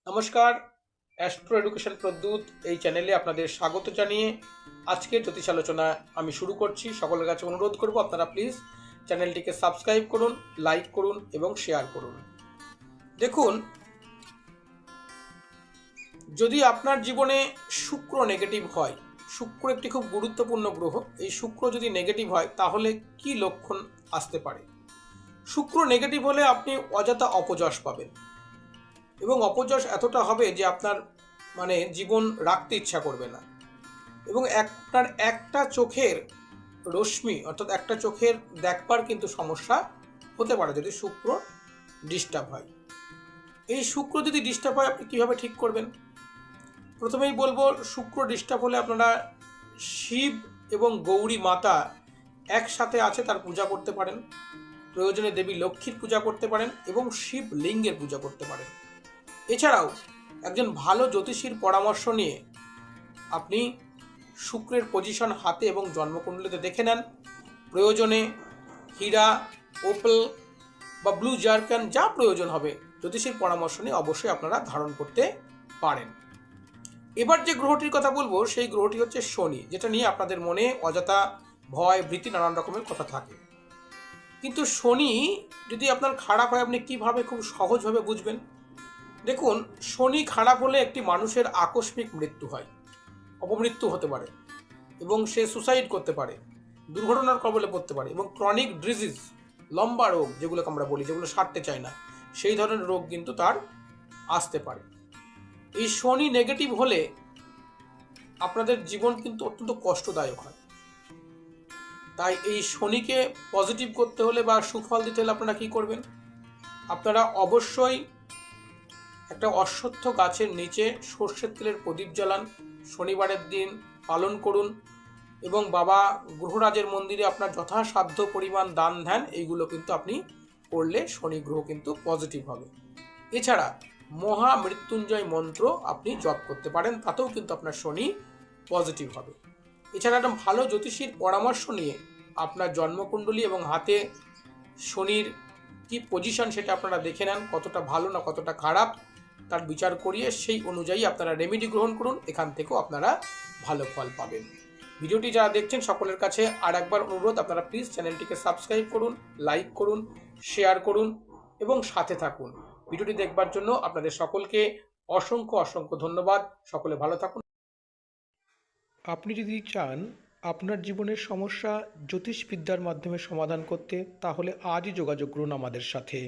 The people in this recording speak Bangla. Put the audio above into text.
নমস্কার, অ্যাস্ট্রো এডুকেশন প্রদ্যুৎ এই চ্যানেলে আপনাদের স্বাগত জানিয়ে আজকের জ্যোতিষ আলোচনা আমি শুরু করছি। সকলের কাছে অনুরোধ করব আপনারা প্লিজ চ্যানেলটিকে সাবস্ক্রাইব করুন, লাইক করুন এবং শেয়ার করুন। দেখুন, যদি আপনার জীবনে শুক্র নেগেটিভ হয়, শুক্র একটি খুব গুরুত্বপূর্ণ গ্রহ, এই শুক্র যদি নেগেটিভ হয় তাহলে কি লক্ষণ আসতে পারে? শুক্র নেগেটিভ হলে আপনি অযথা অপযশ পাবেন এবং অপযশ এতটা হবে যে আপনার জীবন রাখতে ইচ্ছা করবে না, এবং আপনার একটা চোখের রশ্মি অর্থাৎ একটা চোখের দেখবার কিন্তু সমস্যা হতে পারে যদি শুক্র ডিস্টার্ব হয়। এই শুক্র যদি ডিস্টার্ব হয় আপনি কীভাবে ঠিক করবেন? প্রথমেই বলবো, শুক্র ডিস্টার্ব হলে আপনারা শিব এবং গৌরী মাতা একসাথে আছে তার পূজা করতে পারেন, প্রয়োজনে দেবী লক্ষ্মীর পূজা করতে পারেন এবং শিব লিঙ্গের পূজা করতে পারেন। এছাড়াও একজন ভালো জ্যোতিষীর পরামর্শ নিয়ে আপনি শুক্রের পজিশন হাতে এবং জন্মকুণ্ডলিতে দেখে নেন। প্রয়োজনে হীরা, ওপেল বা ব্লু জার্কান যা প্রয়োজন হবে জ্যোতিষীর পরামর্শ নিয়ে অবশ্যই আপনারা ধারণ করতে পারেন। এবার যে গ্রহটির কথা বলবো সেই গ্রহটি হচ্ছে শনি, যেটা নিয়ে আপনাদের মনে অযথা ভয়, ভীতি, নানান রকমের কথা থাকে। কিন্তু শনি যদি আপনার খারাপ হয় আপনি কিভাবে খুব সহজভাবে বুঝবেন? দেখুন, শনি খারাপ হলে একটি মানুষের আকস্মিক মৃত্যু হয়, অপমৃত্যু হতে পারে এবং সে সুসাইড করতে পারে, দুর্ঘটনার কবলে পড়তে পারে এবং ক্রনিক ডিজিজ, লম্বা রোগ যেগুলোকে আমরা বলি, যেগুলো সারতে চায় না, সেই ধরনের রোগ কিন্তু তার আসতে পারে। এই শনি নেগেটিভ হলে আপনাদের জীবন কিন্তু অত্যন্ত কষ্টদায়ক হয়। তাই এই শনিকে পজিটিভ করতে হলে বা সুফল দিতে হলে আপনারা কী করবেন? আপনারা অবশ্যই একটা অশ্বত্থ গাছের নিচে সর্ষের তেলের প্রদীপ জ্বালান, শনিবারের দিন পালন করুন এবং বাবা গ্রহরাজের মন্দিরে আপনার যথাসাধ্য পরিমাণ দান ধ্যান এইগুলো কিন্তু আপনি করলে শনি গ্রহ কিন্তু পজিটিভ হবে। এছাড়া মহামৃত্যুঞ্জয় মন্ত্র আপনি জপ করতে পারেন, তাতেও কিন্তু আপনার শনি পজিটিভ হবে। এছাড়া একটা ভালো জ্যোতিষীর পরামর্শ নিয়ে আপনার জন্মকুণ্ডলী এবং হাতে শনির কি পজিশন সেটা আপনারা দেখে নেন, কতটা ভালো না কতটা খারাপ তার বিচার করিয়ে সেই অনুযায়ী আপনারা রেমেডি গ্রহণ করুন, এখান থেকেও আপনারা ভালো ফল পাবেন। ভিডিওটি যারা দেখছেন সকলের কাছে আর একবার অনুরোধ, আপনারা প্লিজ চ্যানেলটিকে সাবস্ক্রাইব করুন, লাইক করুন, শেয়ার করুন এবং সাথে থাকুন। ভিডিওটি দেখবার জন্য আপনাদের সকলকে অসংখ্য অসংখ্য ধন্যবাদ। সকলে ভালো থাকুন। আপনি যদি চান আপনার জীবনের সমস্যা জ্যোতিষবিদ্যার মাধ্যমে সমাধান করতে, তাহলে আজই যোগাযোগ করুন আমাদের সাথে।